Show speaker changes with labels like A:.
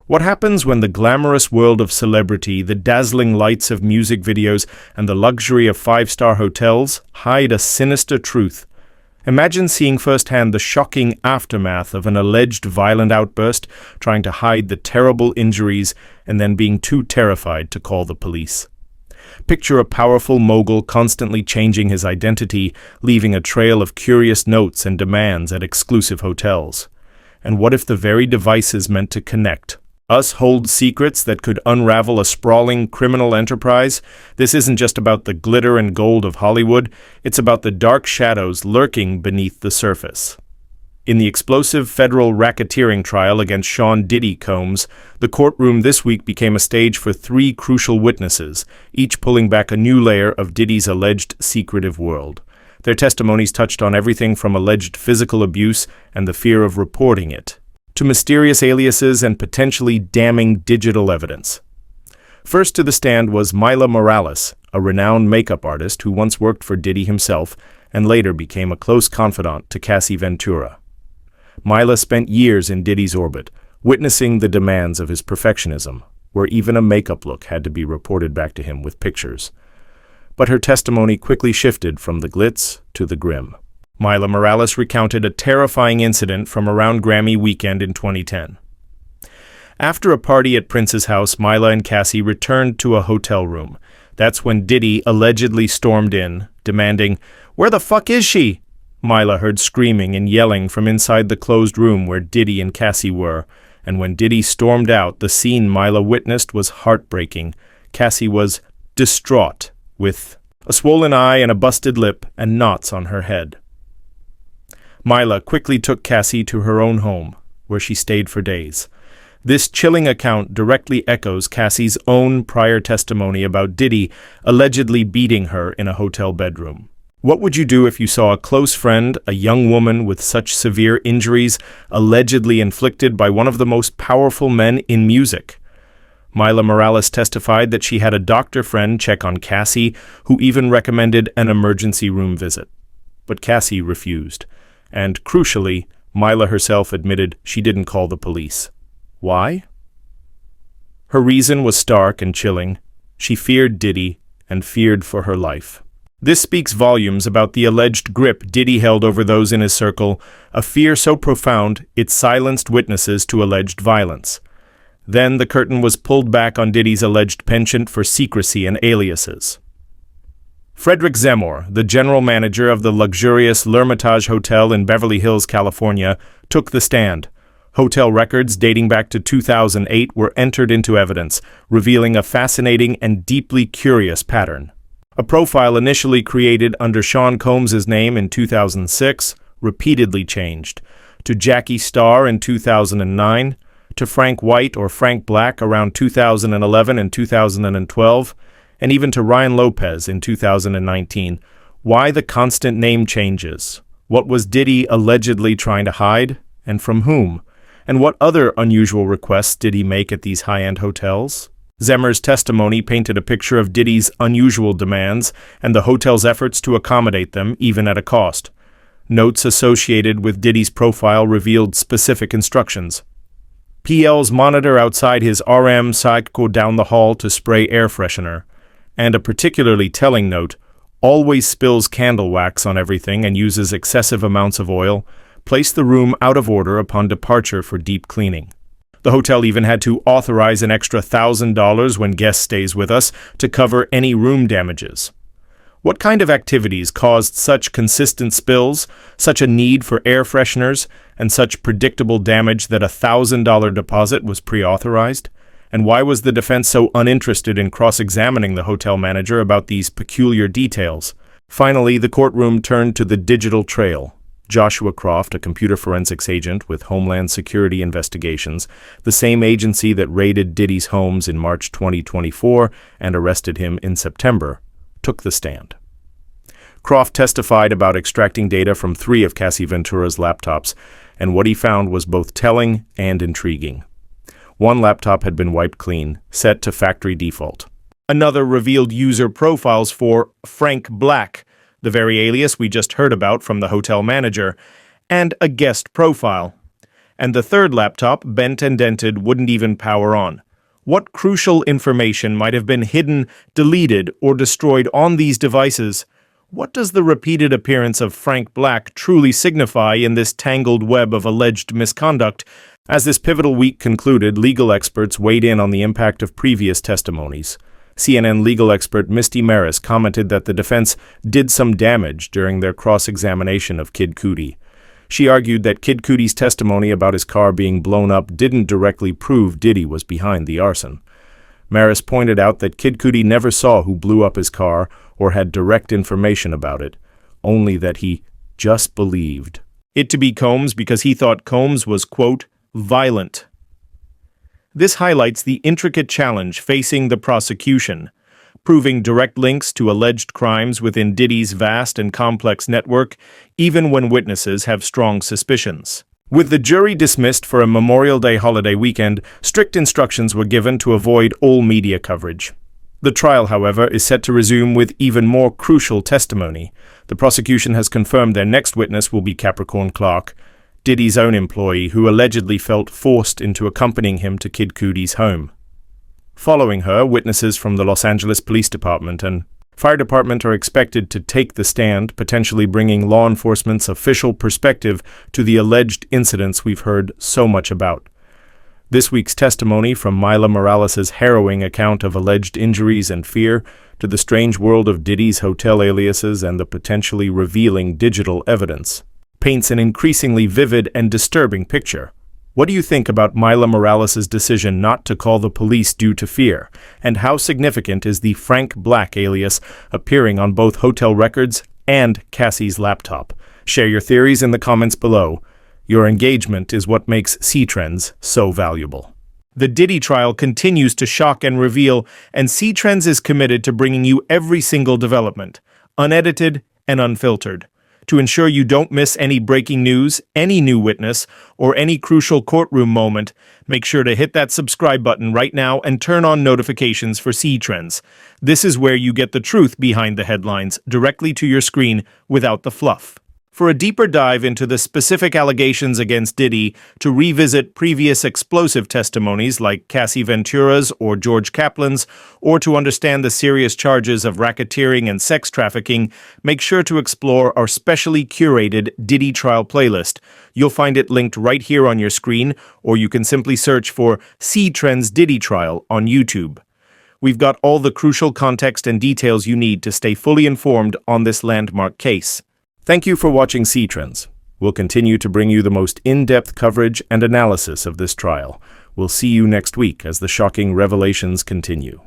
A: What happens when the glamorous world of celebrity, the dazzling lights of music videos, and the luxury of five-star hotels hide a sinister truth? Imagine seeing firsthand the shocking aftermath of an alleged violent outburst, trying to hide the terrible injuries, and then being too terrified to call the police. Picture a powerful mogul constantly changing his identity, leaving a trail of curious notes and demands at exclusive hotels. And what if the very devices meant to connect us hold secrets that could unravel a sprawling criminal enterprise? This isn't just about the glitter and gold of Hollywood, it's about the dark shadows lurking beneath the surface. In the explosive federal racketeering trial against Sean Diddy Combs, the courtroom this week became a stage for three crucial witnesses, each pulling back a new layer of Diddy's alleged secretive world. Their testimonies touched on everything from alleged physical abuse and the fear of reporting it, to mysterious aliases and potentially damning digital evidence. First to the stand was Mylah Morales, a renowned makeup artist who once worked for Diddy himself and later became a close confidant to Cassie Ventura. Mylah spent years in Diddy's orbit, witnessing the demands of his perfectionism, where even a makeup look had to be reported back to him with pictures. But her testimony quickly shifted from the glitz to the grim. Mylah Morales recounted a terrifying incident from around Grammy weekend in 2010. After a party at Prince's house, Mylah and Cassie returned to a hotel room. That's when Diddy allegedly stormed in, demanding, "Where the fuck is she?" Mylah heard screaming and yelling from inside the closed room where Diddy and Cassie were, and when Diddy stormed out, the scene Mylah witnessed was heartbreaking. Cassie was distraught, with a swollen eye and a busted lip and knots on her head. Mylah quickly took Cassie to her own home, where she stayed for days. This chilling account directly echoes Cassie's own prior testimony about Diddy allegedly beating her in a hotel bedroom. What would you do if you saw a close friend, a young woman with such severe injuries, allegedly inflicted by one of the most powerful men in music? Mylah Morales testified that she had a doctor friend check on Cassie, who even recommended an emergency room visit. But Cassie refused. And, crucially, Mylah herself admitted she didn't call the police. Why? Her reason was stark and chilling. She feared Diddy and feared for her life. This speaks volumes about the alleged grip Diddy held over those in his circle, a fear so profound it silenced witnesses to alleged violence. Then the curtain was pulled back on Diddy's alleged penchant for secrecy and aliases. Frederick Zemmour, the general manager of the luxurious L'Hermitage Hotel in Beverly Hills, California, took the stand. Hotel records dating back to 2008 were entered into evidence, revealing a fascinating and deeply curious pattern. A profile initially created under Sean Combs' name in 2006, repeatedly changed, to Jackie Starr in 2009, to Frank White or Frank Black around 2011 and 2012, and even to Ryan Lopez in 2019. Why the constant name changes? What was Diddy allegedly trying to hide, and from whom? And what other unusual requests did he make at these high-end hotels? Zemmour's testimony painted a picture of Diddy's unusual demands and the hotel's efforts to accommodate them, even at a cost. Notes associated with Diddy's profile revealed specific instructions. PL's monitor outside his RM cycle down the hall to spray air freshener. And a particularly telling note, always spills candle wax on everything and uses excessive amounts of oil. Place the room out of order upon departure for deep cleaning. The hotel even had to authorize an extra $1,000 when guest stays with us to cover any room damages. What kind of activities caused such consistent spills, such a need for air fresheners, and such predictable damage that a $1,000 deposit was pre-authorized? And why was the defense so uninterested in cross-examining the hotel manager about these peculiar details? Finally, the courtroom turned to the digital trail. Joshua Croft, a computer forensics agent with Homeland Security Investigations, the same agency that raided Diddy's homes in March 2024 and arrested him in September, took the stand. Croft testified about extracting data from 3 of Cassie Ventura's laptops, and what he found was both telling and intriguing. One laptop had been wiped clean, set to factory default. Another revealed user profiles for Frank Black, the very alias we just heard about from the hotel manager, and a guest profile. and the third laptop, bent and dented, wouldn't even power on. What crucial information might have been hidden, deleted, or destroyed on these devices? What does the repeated appearance of Frank Black truly signify in this tangled web of alleged misconduct? As this pivotal week concluded, legal experts weighed in on the impact of previous testimonies. CNN legal expert Misty Maris commented that the defense did some damage during their cross-examination of Kid Cudi. She argued that Kid Cudi's testimony about his car being blown up didn't directly prove Diddy was behind the arson. Maris pointed out that Kid Cudi never saw who blew up his car or had direct information about it, only that he just believed it to be Combs because he thought Combs was, quote, violent. This highlights the intricate challenge facing the prosecution, proving direct links to alleged crimes within Diddy's vast and complex network, even when witnesses have strong suspicions. With the jury dismissed for a Memorial Day holiday weekend, strict instructions were given to avoid all media coverage. The trial, however, is set to resume with even more crucial testimony. The prosecution has confirmed their next witness will be Capricorn Clark, Diddy's own employee who allegedly felt forced into accompanying him to Kid Cudi's home. Following her, witnesses from the Los Angeles Police Department and Fire Department are expected to take the stand, potentially bringing law enforcement's official perspective to the alleged incidents we've heard so much about. This week's testimony, from Mylah Morales' harrowing account of alleged injuries and fear to the strange world of Diddy's hotel aliases and the potentially revealing digital evidence, paints an increasingly vivid and disturbing picture. What do you think about Mylah Morales' decision not to call the police due to fear? And how significant is the Frank Black alias appearing on both hotel records and Cassie's laptop? Share your theories in the comments below. Your engagement is what makes CEtrends so valuable. The Diddy trial continues to shock and reveal, and CEtrends is committed to bringing you every single development, unedited and unfiltered. To ensure you don't miss any breaking news, any new witness, or any crucial courtroom moment, make sure to hit that subscribe button right now and turn on notifications for CEtrends. This is where you get the truth behind the headlines directly to your screen without the fluff. For a deeper dive into the specific allegations against Diddy, to revisit previous explosive testimonies like Cassie Ventura's or George Kaplan's, or to understand the serious charges of racketeering and sex trafficking, make sure to explore our specially curated Diddy trial playlist. You'll find it linked right here on your screen, or you can simply search for CEtrends Diddy Trial on YouTube. We've got all the crucial context and details you need to stay fully informed on this landmark case. Thank you for watching CEtrends. We'll continue to bring you the most in-depth coverage and analysis of this trial. We'll see you next week as the shocking revelations continue.